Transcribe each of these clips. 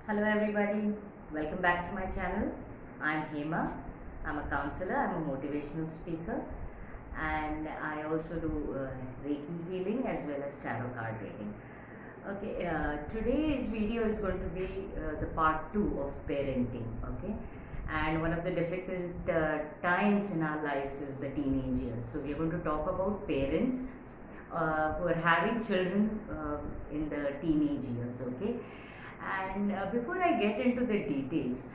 Hello everybody, welcome back to my channel. I'm Hema. I'm a counselor, I'm a motivational speaker, and I also do Reiki healing as well as tarot card reading. Okay, today's video is going to be the part 2 of parenting. Okay, and one of the difficult times in our lives is the teenage years. So we are going to talk about parents who are having children in the teenage years. Okay, and before I get into the details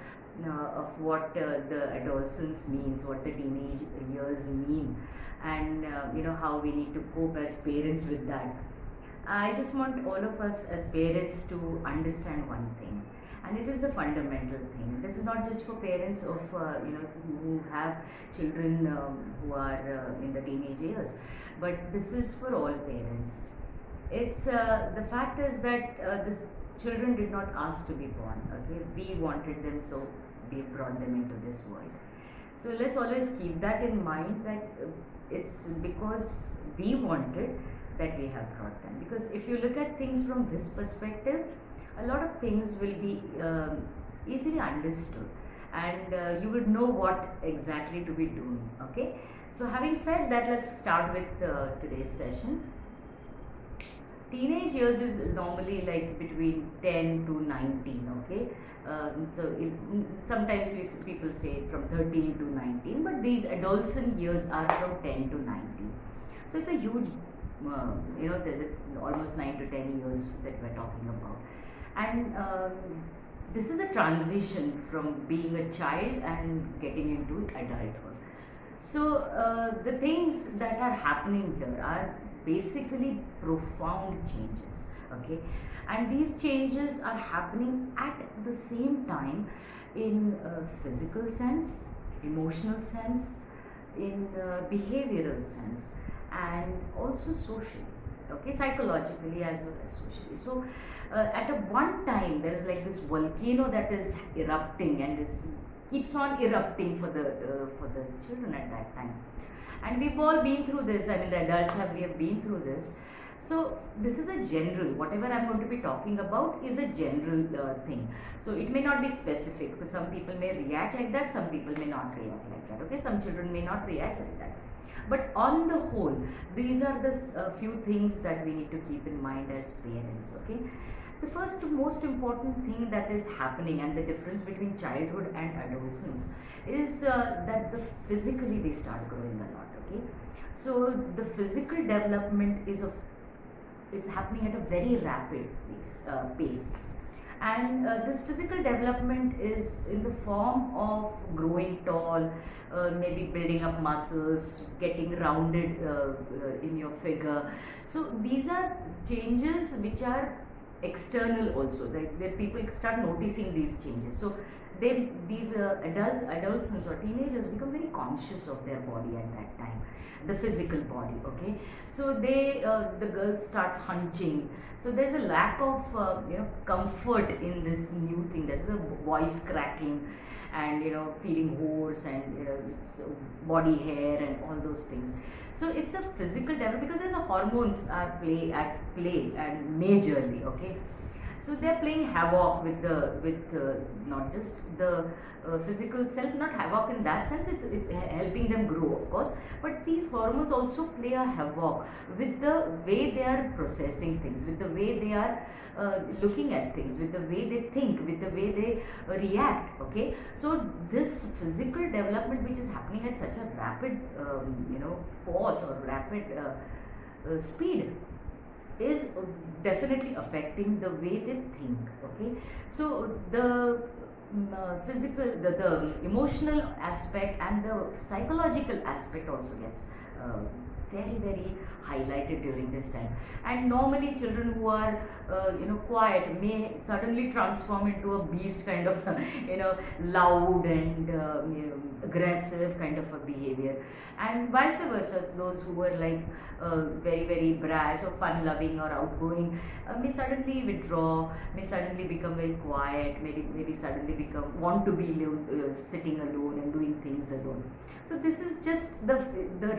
of what the adolescence means, what the teenage years mean, and how we need to cope as parents with that, I just want all of us as parents to understand one thing, and it is the fundamental thing. This is not just for parents of who have children who are in the teenage years, but this is for all parents. It's the fact is that the children did not ask to be born. Okay, we wanted them, so we brought them into this world. So let's always keep that in mind, that it's because we wanted that we have brought them. Because if you look at things from this perspective, a lot of things will be easily understood, and you would know what exactly to be doing. Okay, so having said that, let's start with today's session. Teenage years is normally like between 10 to 19. Okay, sometimes people say from 13 to 19, but these adolescent years are from 10 to 19. So it's a huge there's almost 9 to 10 years that we're talking about, and this is a transition from being a child and getting into adulthood. So the things that are happening here are basically profound changes. Okay, and these changes are happening at the same time in physical sense, emotional sense, in behavioral sense, and also socially. Okay, psychologically as well as socially. So at a one time there is like this volcano that is erupting, and is keeps on erupting for the children at that time. And we've all been through this. I mean, the adults we have been through this. So this is a general, whatever I'm going to be talking about is a general thing. So it may not be specific, because some people may react like that, some people may not react like that. Okay, some children may not react like that. But on the whole, these are the few things that we need to keep in mind as parents. Okay, the first most important thing that is happening, and the difference between childhood and adolescence, is that physically they start growing a lot. Okay, so the physical development is happening at a very rapid pace. And this physical development is in the form of growing tall, maybe building up muscles, getting rounded in your figure. So these are changes which are external also, that people start noticing these changes. So these adolescents or teenagers become very conscious of their body at that time, the physical body. Okay, so the girls start hunching. So there's a lack of comfort in this new thing. There's a voice cracking, and feeling hoarse, and so body hair and all those things. So it's a physical development, because there's a hormones are at play and majorly. Okay, so they're playing havoc with not just the physical self, not havoc in that sense, it's helping them grow, of course, but these hormones also play a havoc with the way they are processing things, with the way they are looking at things, with the way they think, with the way they react. Okay, so this physical development, which is happening at such a rapid force or rapid speed, is definitely affecting the way they think. Okay, so the physical, the emotional aspect and the psychological aspect also gets very highlighted during this time. And normally children who are quiet may suddenly transform into a beast, kind of loud and aggressive kind of a behavior, and vice versa. Those who were like very brash or fun loving or outgoing may suddenly withdraw, may suddenly become very quiet, maybe suddenly want to be sitting alone and doing things alone. So this is just the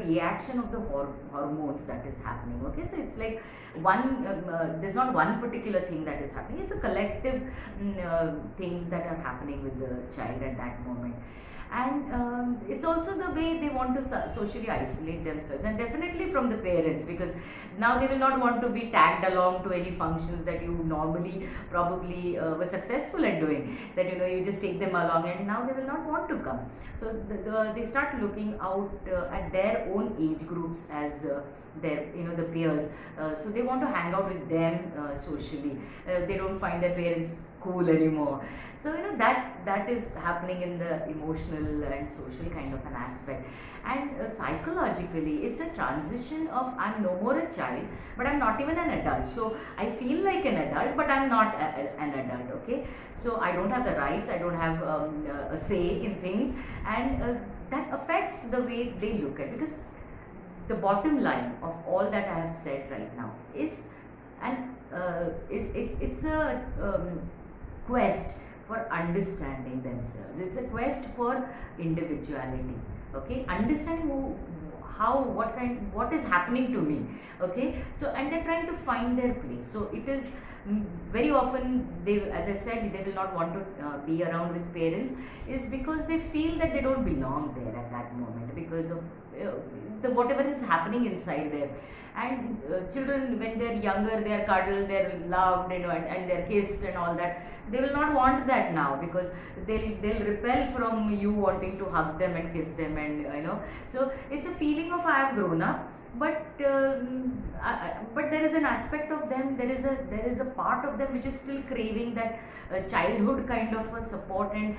reaction of the hormones hormones that is happening. Okay, so it's like there's not one particular thing that is happening, it's a collective things that are happening with the child at that moment. And it's also the way they want to socially isolate themselves, and definitely from the parents, because now they will not want to be tagged along to any functions that you normally probably were successful at doing, that you just take them along, and now they will not want to come. So they start looking out at their own age groups as their the peers, so they want to hang out with them socially. They don't find their parents cool anymore. So that is happening in the emotional and social kind of an aspect. And psychologically, it's a transition of, I'm no more a child, but I'm not even an adult. So I feel like an adult, but I'm not an adult. Okay, so I don't have the rights, I don't have a say in things, and that affects the way they look at. Because the bottom line of all that I have said right now is, and it's a quest for understanding themselves. It's a quest for individuality. Okay, understanding what is happening to me. Okay, so and they're trying to find their place. So it is very often they, as I said, they will not want to be around with parents, is because they feel that they don't belong there at that moment, because of whatever is happening inside there. And children, when they're younger, they are cuddled, they're loved, and they're kissed and all that. They will not want that now, because they'll repel from you wanting to hug them and kiss them, and so it's a feeling of, I have grown up, but there is an aspect of them, there is a part of them which is still craving that childhood kind of a support, and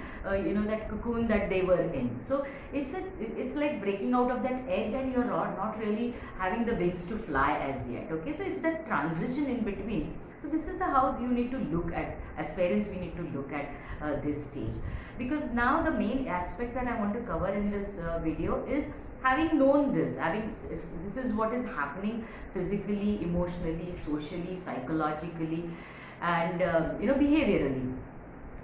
that cocoon that they were in. So it's like breaking out of that egg, and you're not really having the wings to fly as yet. Okay, so it's that transition in between. So this is how you need to look at, as parents we need to look at this stage. Because now the main aspect that I want to cover in this video is, having known this, this is what is happening physically, emotionally, socially, psychologically, and behaviorally.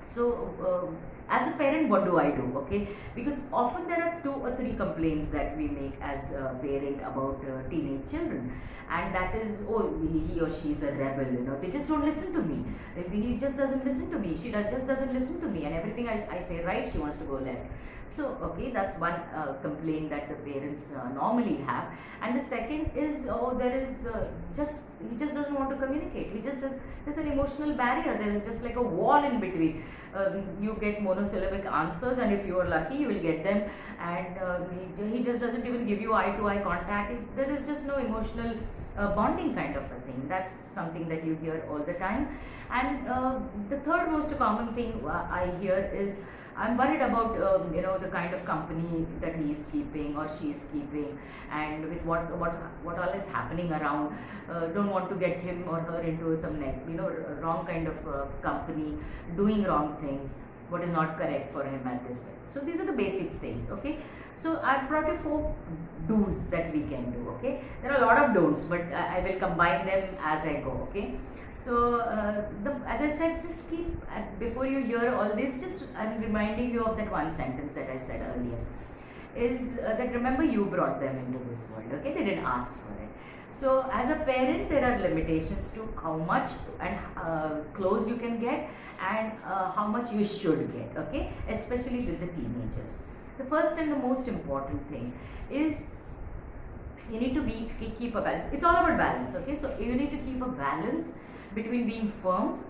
So as a parent, what do I do? Okay, because often there are 2 or 3 complaints that we make as a parent about teenage children, and that is, oh, he or she is a rebel, they just don't listen to me, he just doesn't listen to me, she just doesn't listen to me, and everything I say right, she wants to go left. So okay, that's one complaint that the parents normally have. And the second is, there is he just doesn't want to communicate. There's an emotional barrier. There is just like a wall in between. You get monosyllabic answers, and if you are lucky, you will get them. And he just doesn't even give you eye-to-eye contact. There is just no emotional bonding kind of a thing. That's something that you hear all the time. And the third most common thing I hear is, I'm worried about the kind of company that he is keeping or she is keeping, and with what all is happening around. Don't want to get him or her into some wrong kind of company, doing wrong things, what is not correct for him at this time. So these are the basic things. Okay, so I've brought you 4 do's that we can do. Okay, there are a lot of don'ts, but I will combine them as I go. Okay. So, as I said, just keep, before you hear all this, I'm reminding you of that one sentence that I said earlier, is that remember, you brought them into this world, okay? They didn't ask for it. So, as a parent, there are limitations to how much and clothes you can get, and how much you should get, okay? Especially with the teenagers. The first and the most important thing is, you need to keep a balance. It's all about balance, okay? So, you need to keep a balance between being firm,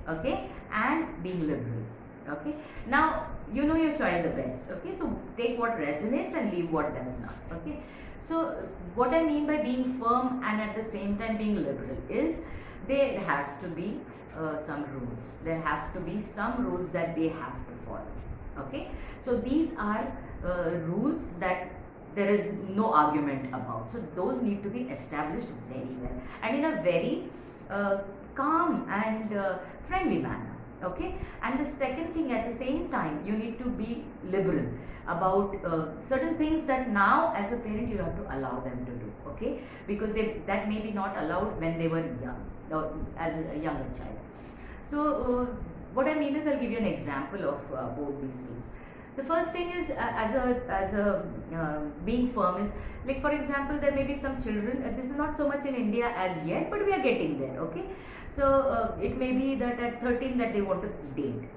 okay, and being liberal. Okay, now you know your child the best. Okay, so take what resonates and leave what does not. Okay, so what I mean by being firm and at the same time being liberal is, there has to be some rules. There have to be some rules that they have to follow. Okay, so these are rules that there is no argument about. So those need to be established very well and in a very calm and friendly manner. Okay, and the second thing, at the same time, you need to be liberal about certain things that now as a parent you have to allow them to do. Okay, because that may be not allowed when they were young, or as a younger child. So what I mean is, I'll give you an example of both these things. The first thing is being firm is, like for example, there may be some children. This is not so much in India as yet, but we are getting there. Okay, so it may be that at 13 that they want to date.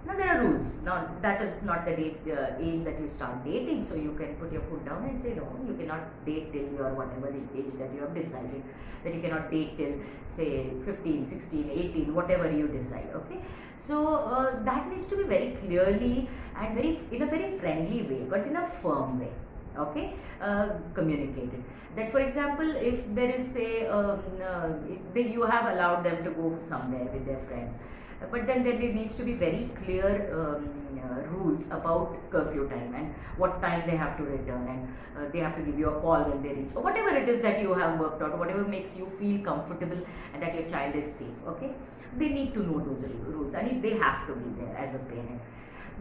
Now there are rules. Now that is not the age that you start dating, so you can put your foot down and say no, you cannot date till your whatever age that you have decided, that you cannot date till say 15, 16, 18, whatever you decide. Okay, so that needs to be very clearly and in a very friendly way, but in a firm way. Okay, communicated. That for example, if there is say you have allowed them to go somewhere with their friends, but then there needs to be very clear rules about curfew time and what time they have to return, and they have to give you a call when they reach, or whatever it is that you have worked out, whatever makes you feel comfortable and that your child is safe. Okay, they need to know those rules, and they have to be there as a parent.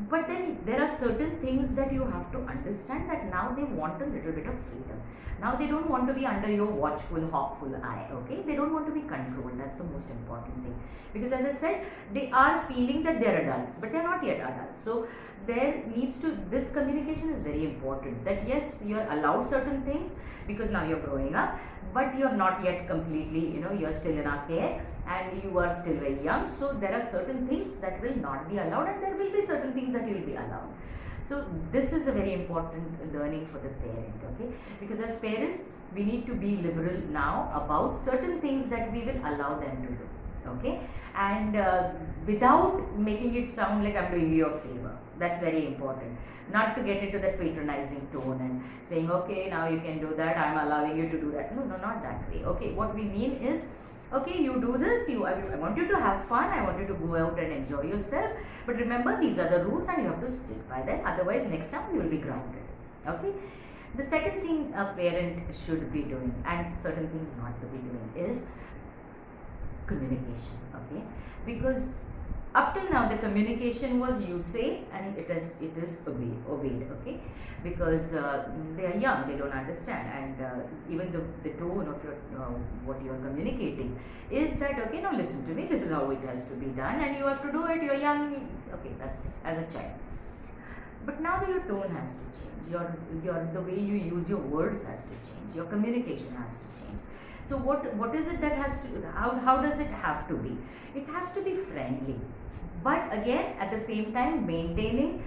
But then there are certain things that you have to understand, that now they want a little bit of freedom. Now they don't want to be under your watchful, hawkful eye. Okay, they don't want to be controlled. That's the most important thing, because as I said, they are feeling that they're adults, but they're not yet adults. So this communication is very important, that yes, you're allowed certain things because now you're growing up, but you're not yet completely, you're still in our care and you are still very young. So there are certain things that will not be allowed, and there will be certain things that will be allowed. So this is a very important learning for the parent. Okay, because as parents we need to be liberal now about certain things that we will allow them to do. Okay, and without making it sound like I'm doing you a favor. That's very important. Not to get into that patronizing tone and saying, okay, now you can do that, I'm allowing you to do that. No, not that way. Okay, what we mean is, okay, you do this, I want you to have fun, I want you to go out and enjoy yourself, but remember these are the rules and you have to stick by them, otherwise next time you will be grounded. Okay. The second thing a parent should be doing, and certain things not to be doing, is communication. Okay, because up till now the communication was you say and it is obeyed. Okay, because they are young, they don't understand, and even the tone of your what you are communicating is that, okay, now listen to me, this is how it has to be done and you have to do it, you're young. Okay, that's it, as a child. But now your tone has to change, the way you use your words has to change, your communication has to change. So what is it that has to, how does it have to be? It has to be friendly, but again at the same time maintaining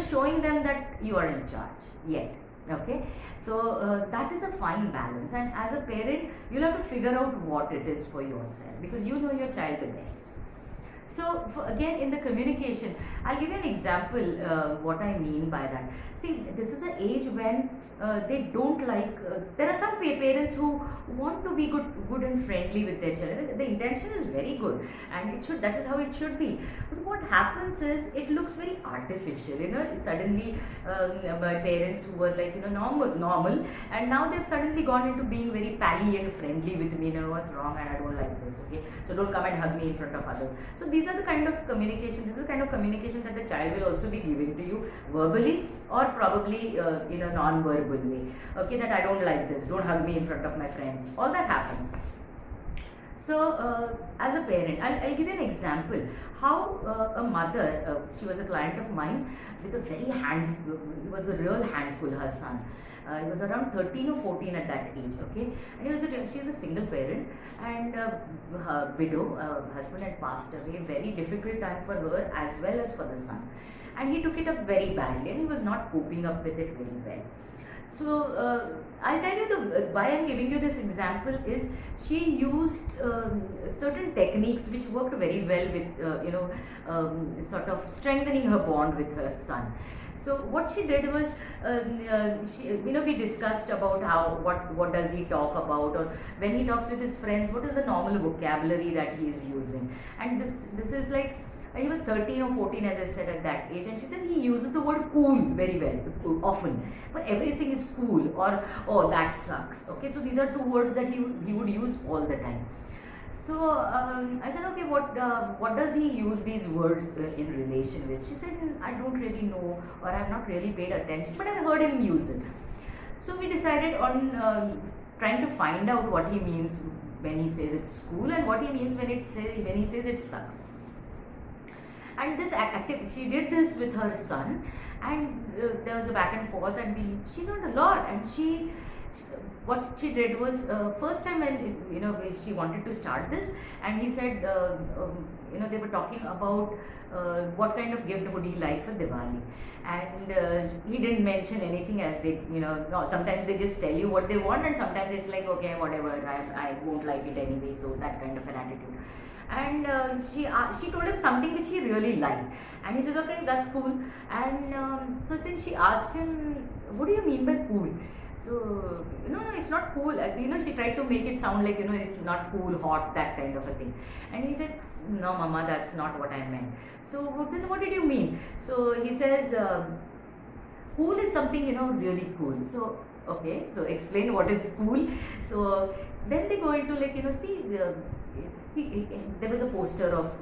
showing them that you are in charge yet. Okay, so that is a fine balance, and as a parent you'll have to figure out what it is for yourself, because you know your child the best. So again, in the communication, I'll give you an example what I mean by that. See, this is the age when they don't like, there are some parents who want to be good and friendly with their children. The intention is very good and that is how it should be. But what happens is, it looks very artificial, suddenly parents who were like, normal, and now they've suddenly gone into being very pally and friendly with me, what's wrong and I don't like this, okay, so don't come and hug me in front of others. So these are the kind of communication, this is the kind of communication that the child will also be giving to you verbally or probably in a non-verbal way. Okay, that I don't like this, don't hug me in front of my friends, all that happens. So as a parent, I'll give you an example how a mother, she was a client of mine with a very it was a real handful, her son. He was around 13 or 14 at that age, okay, and she is a single parent, and her widow, husband had passed away, very difficult time for her as well as for the son, and he took it up very badly and he was not coping up with it very well. So I'll tell you why I'm giving you this example is, she used certain techniques which worked very well with sort of strengthening her bond with her son. So what she did was, we discussed about what does he talk about, or when he talks with his friends, what is the normal vocabulary that he is using. And this is like, he was 13 or 14 as I said at that age, and she said he uses the word cool very well, often. But everything is cool, or oh, that sucks. Okay, so these are two words that he would use all the time. So I said, okay, what does he use these words in relation with? She said, I don't really know, or I have not really paid attention, but I heard him use it. So we decided on trying to find out what he means when he says it's cool and what he means when he says it sucks. And this activity, she did this with her son, and there was a back and forth, and she learned a lot. And what she did was, first time when she wanted to start this, and he said, they were talking about what kind of gift would he like for Diwali, and he didn't mention anything, as they, no, sometimes they just tell you what they want, and sometimes it's like, okay, whatever, I won't like it anyway, so that kind of an attitude. And she told him something which he really liked, and he said, okay, that's cool. And so then she asked him, what do you mean by cool? So, no, it's not cool. She tried to make it sound like, it's not cool, hot, that kind of a thing. And he said, no, Mama, that's not what I meant. So, then what did you mean? So, he says, cool is something, really cool. So, okay, so explain what is cool. So, then they go into see, there was a poster of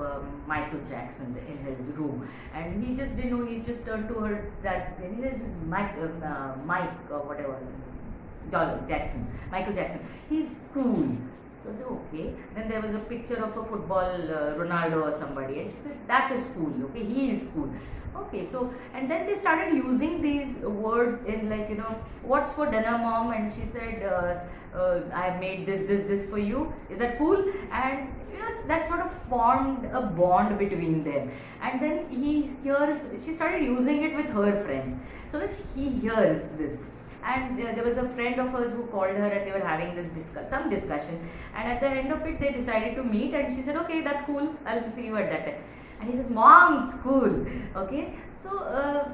Michael Jackson in his room, and he just didn't know, he just turned to her that, he says, Mike or whatever, Michael Jackson, he's cool. So I said, okay. Then there was a picture of a football, Ronaldo or somebody, and she said, that is cool, okay, he is cool. Okay, so, and then they started using these words in what's for dinner, Mom? And she said, I have made this for you. Is that cool? And that sort of formed a bond between them. And then she started using it with her friends, so that he hears this. And there was a friend of hers who called her, and they were having this some discussion. And at the end of it, they decided to meet, and she said, okay, that's cool, I'll see you at that time. And he says, Mom, cool. Okay, so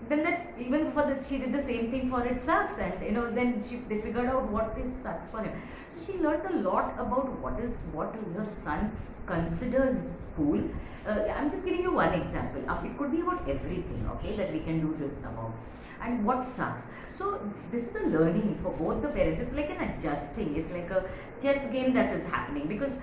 then that's, even for this, she did the same thing for it sucks, and then they figured out what is sucks for him. So she learned a lot about what her son considers cool. I'm just giving you one example. It could be about everything, okay, that we can do this about. And what sucks. So this is a learning for both the parents. It's like an adjusting. It's like a chess game that is happening, because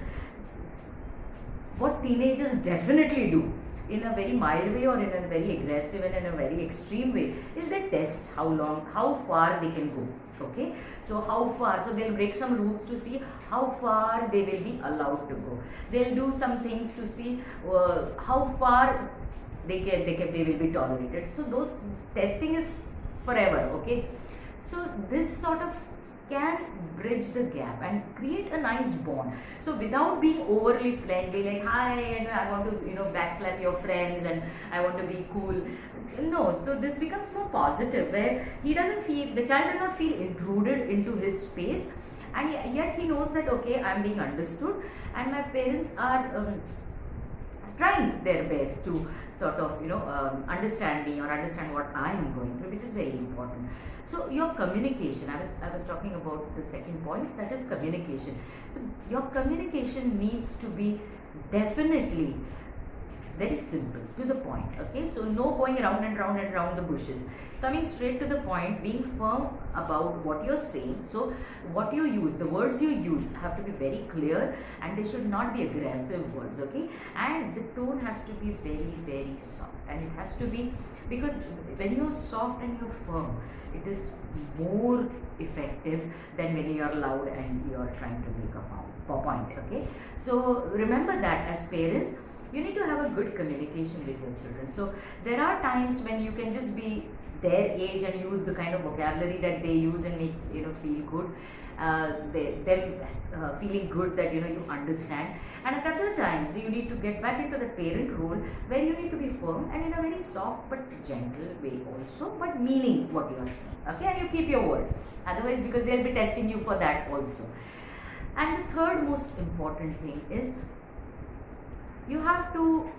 what teenagers definitely do in a very mild way or in a very aggressive and in a very extreme way is they test how far they can go. Okay, so how far, so they'll break some rules to see how far they will be allowed to go. They'll do some things to see how far they will be tolerated. So those testing is forever. Okay, so this sort of can bridge the gap and create a nice bond. So without being overly friendly, like, hi, and I want to backslap your friends, and I want to be cool. No, so this becomes more positive, where the child does not feel intruded into his space, and yet he knows that, okay, I'm being understood, and my parents are trying their best to sort of understand me or understand what I am going through, which is very important. So your communication, I was talking about the second point, that is communication. So your communication needs to be definitely very simple, to the point. Okay, so no going round and round and round the bushes, coming straight to the point, being firm about what you're saying. So what you use, the words you use have to be very clear, and they should not be aggressive words. Okay, and the tone has to be very, very soft, and it has to be, because when you're soft and you're firm, it is more effective than when you're loud and you're trying to make a point. Okay, so remember that as parents, you need to have a good communication with your children. So there are times when you can just be their age and use the kind of vocabulary that they use and make feel good, them feeling good that you understand. And at other times you need to get back into the parent role, where you need to be firm and in a very soft but gentle way also, but meaning what you are saying. Okay, and you keep your word. Otherwise, because they'll be testing you for that also. And the third most important thing is, you have to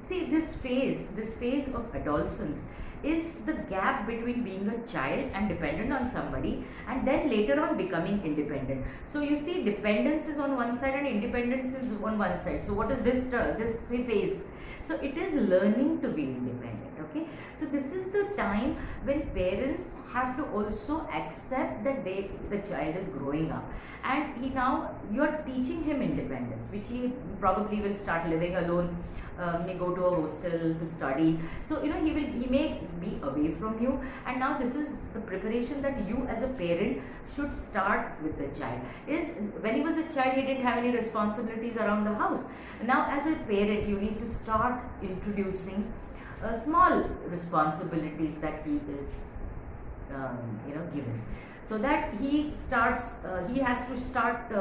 see this phase of adolescence is the gap between being a child and dependent on somebody, and then later on becoming independent. So you see, dependence is on one side and independence is on one side. So what is this phase? So it is learning to be independent. Okay, so this is the time when parents have to also accept that the child is growing up, and you are teaching him independence, which he probably will start living alone, may go to a hostel to study. So he may be away from you. And now this is the preparation that you as a parent should start with the child. Is when he was a child, he didn't have any responsibilities around the house. Now as a parent, you need to start introducing small responsibilities that he is given, so that he starts he has to start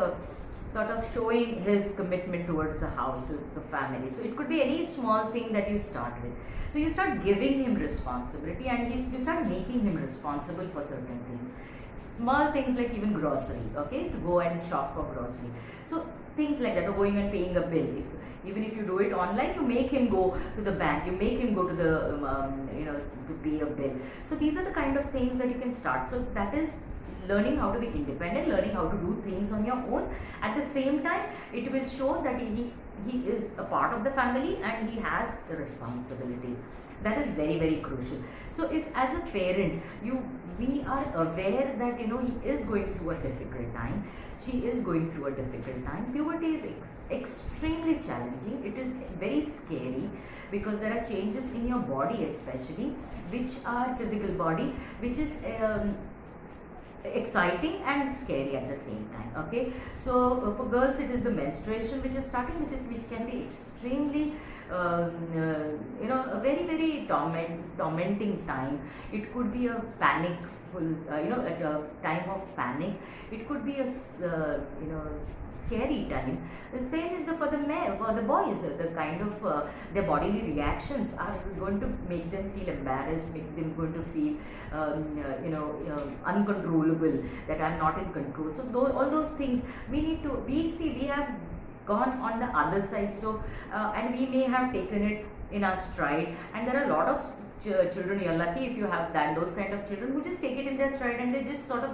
sort of showing his commitment towards the house, to the family. So it could be any small thing that you start with. So you start giving him responsibility, and you start making him responsible for certain things. Small things like even grocery, okay, to go and shop for grocery. So things like that, or going and paying a bill. Even if you do it online, you make him go to the bank, you make him go to the to pay a bill. So these are the kind of things that you can start. So that is learning how to be independent, learning how to do things on your own. At the same time, it will show that he is a part of the family and he has the responsibilities. That is very, very crucial. So if as a parent we are aware that he is going through a difficult time, she is going through a difficult time. Puberty is extremely challenging. It is very scary because there are changes in your body, especially, which are physical body, which is exciting and scary at the same time. Okay, so for girls it is the menstruation which is starting, which can be extremely a very, very tormenting time. It could be a panic at a time of panic. It could be a scary time. The same is for the boys. The kind of their bodily reactions are going to make them feel embarrassed, make them going to feel uncontrollable, that I'm not in control. So all those things we have gone on the other side. So and we may have taken it in our stride, and there are a lot of children, you're lucky if you have those kind of children who just take it in their stride and they just sort of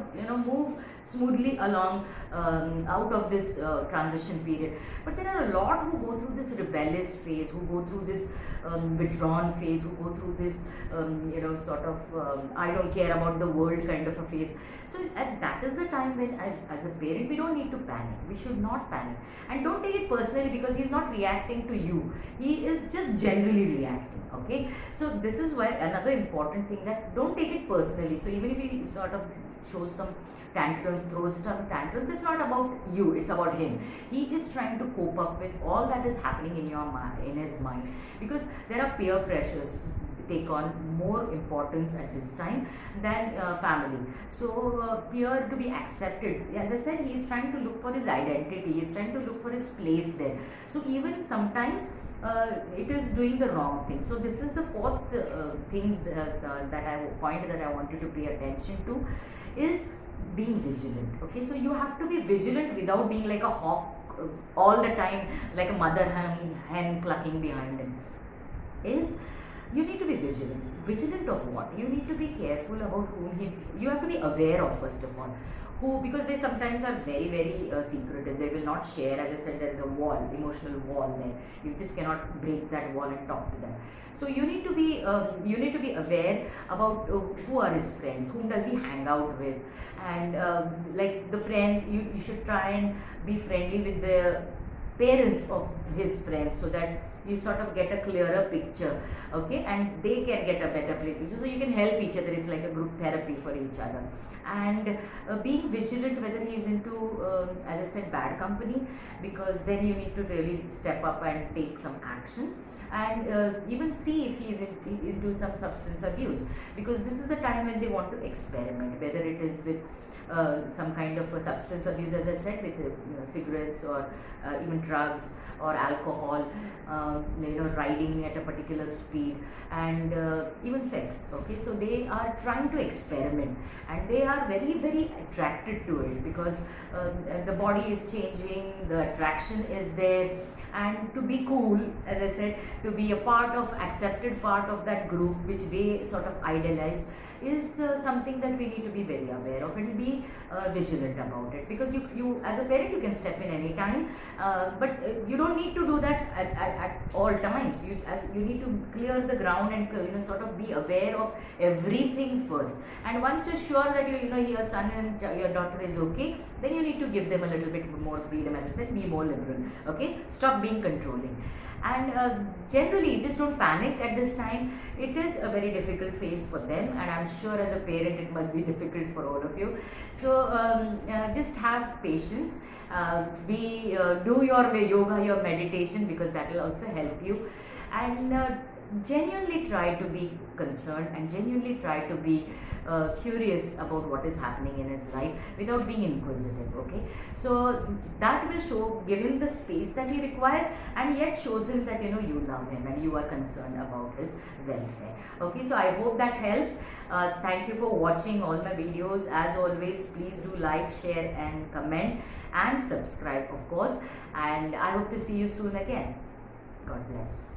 move smoothly along out of this transition period. But there are a lot who go through this rebellious phase, who go through this withdrawn phase, who go through this I don't care about the world kind of a phase. So that is the time when as a parent we don't need to panic. We should not panic, and don't take it personally because he's not reacting to you, he is just generally reacting. Okay, so this is why another important thing, that don't take it personally. So even if he sort of shows some tantrums, throws some tantrums, it's not about you, it's about him. He is trying to cope up with all that is happening in his mind, because there are peer pressures take on more importance at this time than family. So peer to be accepted, as I said, he is trying to look for his identity, he is trying to look for his place there. So even sometimes it is doing the wrong thing. So this is the fourth things that I wanted to pay attention to, is being vigilant. Okay, so you have to be vigilant without being like a hawk all the time, like a mother hen clucking behind him. You need to be vigilant. Vigilant of what? You need to be careful about whom you have to be aware of, first of all. Because they sometimes are very, very secretive. They will not share. As I said, there is a wall, emotional wall there. You just cannot break that wall and talk to them. So you need to be aware about who are his friends, whom does he hang out with, and like the friends, you should try and be friendly with the parents of his friends, so that you sort of get a clearer picture, okay, and they can get a better picture, so you can help each other. It's like a group therapy for each other. And being vigilant whether he's into, as I said, bad company, because then you need to really step up and take some action, and even see if he's into some substance abuse, because this is the time when they want to experiment, whether it is with some kind of a substance abuse, as I said, with cigarettes, or even drugs or alcohol, riding at a particular speed, and even sex. Okay, so they are trying to experiment, and they are very, very attracted to it, because the body is changing, the attraction is there, and to be cool, as I said, to be a accepted part of that group which they sort of idolize, is something that we need to be very aware of and be vigilant about it, because you as a parent, you can step in any time, but you don't need to do that at all times. You need to clear the ground and sort of be aware of everything first, and once you're sure that your son and your daughter is okay, then you need to give them a little bit more freedom. As I said, be more liberal. Okay, stop being controlling. And generally, just don't panic at this time. It is a very difficult phase for them, and I'm sure as a parent it must be difficult for all of you. So just have patience. Do your yoga, your meditation, because that will also help you. And genuinely try to be concerned and genuinely try to be curious about what is happening in his life without being inquisitive. Okay, so that will show, give him the space that he requires, and yet shows him that you love him and you are concerned about his welfare. Okay, so I hope that helps. Thank you for watching all my videos. As always, please do like, share and comment and subscribe, of course, and I hope to see you soon again. God bless.